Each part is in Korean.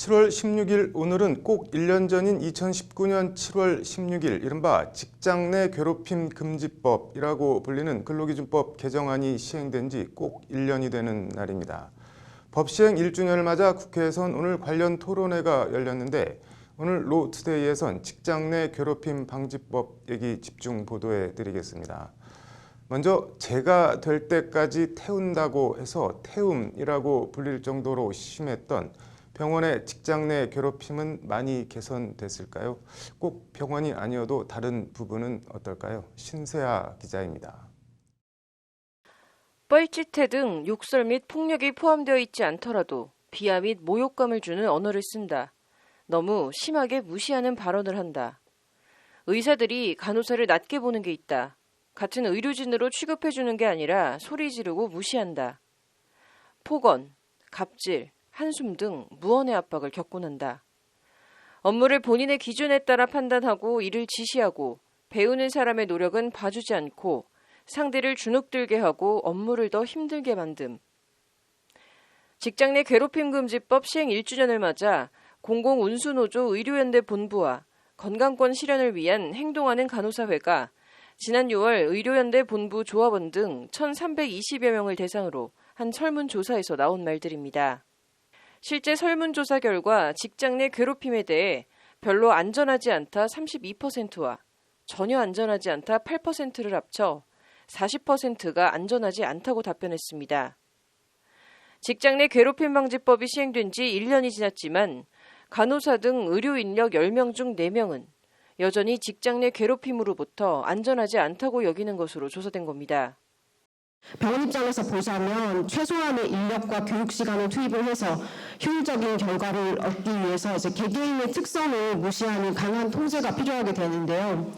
7월 16일 오늘은 꼭 1년 전인 2019년 7월 16일 이른바 직장 내 괴롭힘 금지법이라고 불리는 근로기준법 개정안이 시행된 지 꼭 1년이 되는 날입니다. 법 시행 1주년을 맞아 국회에선 오늘 관련 토론회가 열렸는데 오늘 로투데이에선 직장 내 괴롭힘 방지법 얘기 집중 보도해 드리겠습니다. 먼저 제가 될 때까지 태운다고 해서 태움이라고 불릴 정도로 심했던 병원의 직장 내 괴롭힘은 많이 개선됐을까요? 꼭 병원이 아니어도 다른 부분은 어떨까요? 신세아 기자입니다. 뻘짓해 등 욕설 및 폭력이 포함되어 있지 않더라도 비하 및 모욕감을 주는 언어를 쓴다. 너무 심하게 무시하는 발언을 한다. 의사들이 간호사를 낮게 보는 게 있다. 같은 의료진으로 취급해주는 게 아니라 소리 지르고 무시한다. 폭언, 갑질, 한숨 등 무언의 압박을 겪곤 한다. 업무를 본인의 기준에 따라 판단하고 이를 지시하고 배우는 사람의 노력은 봐주지 않고 상대를 주눅들게 하고 업무를 더 힘들게 만듦. 직장 내 괴롭힘 금지법 시행 1주년을 맞아 공공운수노조 의료연대 본부와 건강권 실현을 위한 행동하는 간호사회가 지난 6월 의료연대 본부 조합원 등 1,320여 명을 대상으로 한 설문조사에서 나온 말들입니다. 실제 설문조사 결과 직장 내 괴롭힘에 대해 별로 안전하지 않다 32%와 전혀 안전하지 않다 8%를 합쳐 40%가 안전하지 않다고 답변했습니다. 직장 내 괴롭힘 방지법이 시행된 지 1년이 지났지만 간호사 등 의료 인력 10명 중 4명은 여전히 직장 내 괴롭힘으로부터 안전하지 않다고 여기는 것으로 조사된 겁니다. 병원 입장에서 보자면 최소한의 인력과 교육 시간을 투입을 해서 효율적인 결과를 얻기 위해서 개개인의 특성을 무시하는 강한 통제가 필요하게 되는데요.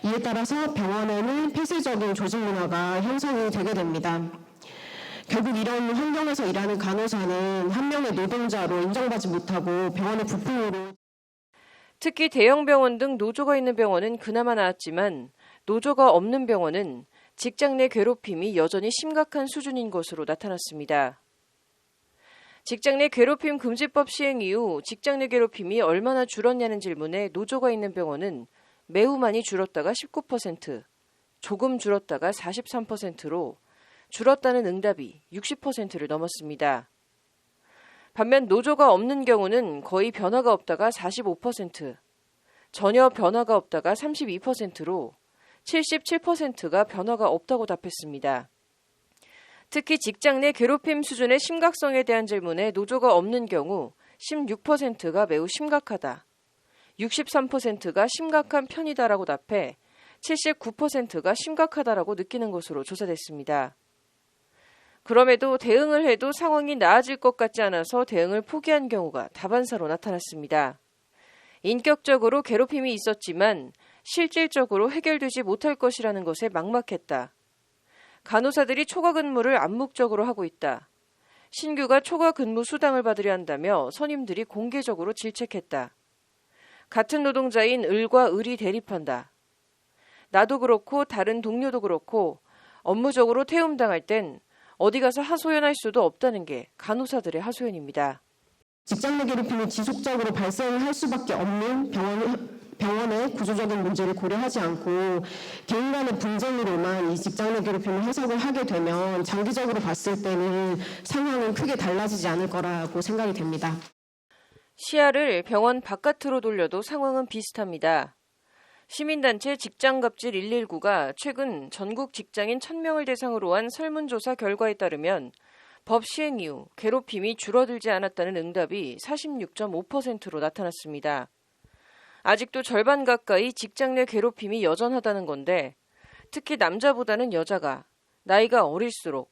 이에 따라서 병원에는 폐쇄적인 조직 문화가 형성이 되게 됩니다. 결국 이런 환경에서 일하는 간호사는 한 명의 노동자로 인정받지 못하고 병원의 부품으로 특히 대형 병원 등 노조가 있는 병원은 그나마 나았지만 노조가 없는 병원은 직장 내 괴롭힘이 여전히 심각한 수준인 것으로 나타났습니다. 직장 내 괴롭힘 금지법 시행 이후 직장 내 괴롭힘이 얼마나 줄었냐는 질문에 노조가 있는 병원은 매우 많이 줄었다가 19%, 조금 줄었다가 43%로 줄었다는 응답이 60%를 넘었습니다. 반면 노조가 없는 경우는 거의 변화가 없다가 45%, 전혀 변화가 없다가 32%로 77%가 변화가 없다고 답했습니다. 특히 직장 내 괴롭힘 수준의 심각성에 대한 질문에 노조가 없는 경우 16%가 매우 심각하다, 63%가 심각한 편이다라고 답해 79%가 심각하다라고 느끼는 것으로 조사됐습니다. 그럼에도 대응을 해도 상황이 나아질 것 같지 않아서 대응을 포기한 경우가 다반사로 나타났습니다. 인격적으로 괴롭힘이 있었지만 실질적으로 해결되지 못할 것이라는 것에 막막했다. 간호사들이 초과 근무를 암묵적으로 하고 있다. 신규가 초과 근무 수당을 받으려 한다며 선임들이 공개적으로 질책했다. 같은 노동자인 을과 을이 대립한다. 나도 그렇고 다른 동료도 그렇고 업무적으로 태움당할 땐 어디 가서 하소연할 수도 없다는 게 간호사들의 하소연입니다. 직장 내 괴롭힘이 지속적으로 발생할 수밖에 없는 병원의 구조적인 문제를 고려하지 않고 개인 간의 분쟁으로만 이 직장 내 괴롭힘을 해석을 하게 되면 장기적으로 봤을 때는 상황은 크게 달라지지 않을 거라고 생각이 됩니다. 시야를 병원 바깥으로 돌려도 상황은 비슷합니다. 시민단체 직장갑질 119가 최근 전국 직장인 1,000명을 대상으로 한 설문조사 결과에 따르면 법 시행 이후 괴롭힘이 줄어들지 않았다는 응답이 46.5%로 나타났습니다. 아직도 절반 가까이 직장 내 괴롭힘이 여전하다는 건데 특히 남자보다는 여자가, 나이가 어릴수록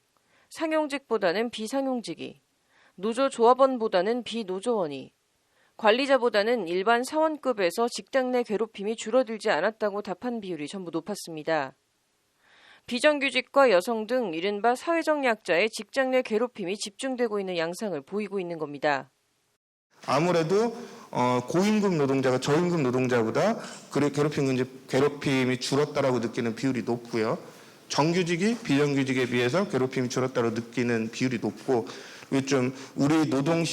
상용직보다는 비상용직이, 노조 조합원보다는 비노조원이, 관리자보다는 일반 사원급에서 직장 내 괴롭힘이 줄어들지 않았다고 답한 비율이 전부 높았습니다. 비정규직과 여성 등 이른바 사회적 약자의 직장 내 괴롭힘이 집중되고 있는 양상을 보이고 있는 겁니다. 아무래도 고임금 노동자가 저임금 노동자보다 괴롭힘이 줄었다라고 느끼는 비율이 높고요. 정규직이 비정규직에 비해서 괴롭힘이 줄었다고 느끼는 비율이 높고 이게 좀 우리 노동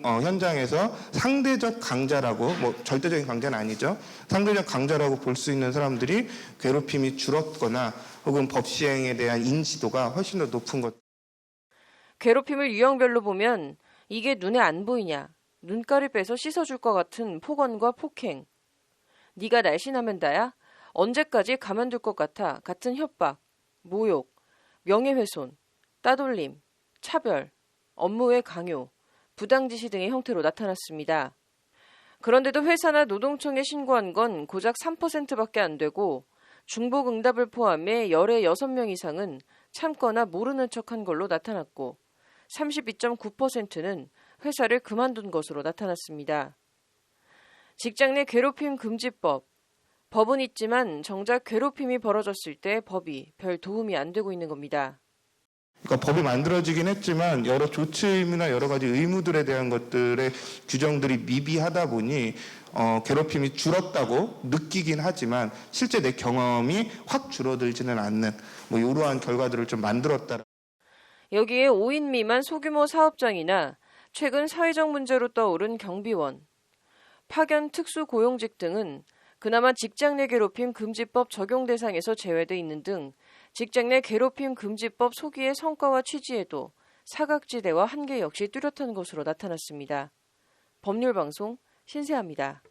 현장에서 상대적 강자라고, 뭐 절대적인 강자는 아니죠. 상대적 강자라고 볼 수 있는 사람들이 괴롭힘이 줄었거나 혹은 법 시행에 대한 인지도가 훨씬 더 높은 것. 괴롭힘을 유형별로 보면 이게 눈에 안 보이냐, 눈가를 빼서 씻어줄 것 같은 폭언과 폭행, 네가 날씬하면 다야, 언제까지 가만둘 것 같아 같은 협박, 모욕, 명예훼손, 따돌림, 차별, 업무의 강요, 부당지시 등의 형태로 나타났습니다. 그런데도 회사나 노동청에 신고한 건 고작 3%밖에 안 되고 중복응답을 포함해 열의 6명 이상은 참거나 모르는 척한 걸로 나타났고 32.9%는 회사를 그만둔 것으로 나타났습니다. 직장 내 괴롭힘 금지법. 법은 있지만 정작 괴롭힘이 벌어졌을 때 법이 별 도움이 안 되고 있는 겁니다. 그러니까 법이 만들어지긴 했지만 여러 조치 의무나 여러 가지 의무들에 대한 것들의 규정들이 미비하다 보니 괴롭힘이 줄었다고 느끼긴 하지만 실제 내 경험이 확 줄어들지는 않는 뭐 이러한 결과들을 좀 만들었다. 여기에 5인 미만 소규모 사업장이나 최근 사회적 문제로 떠오른 경비원, 파견 특수고용직 등은 그나마 직장 내 괴롭힘 금지법 적용 대상에서 제외돼 있는 등 직장 내 괴롭힘 금지법 소기의 성과와 취지에도 사각지대와 한계 역시 뚜렷한 것으로 나타났습니다. 법률방송 신세아입니다.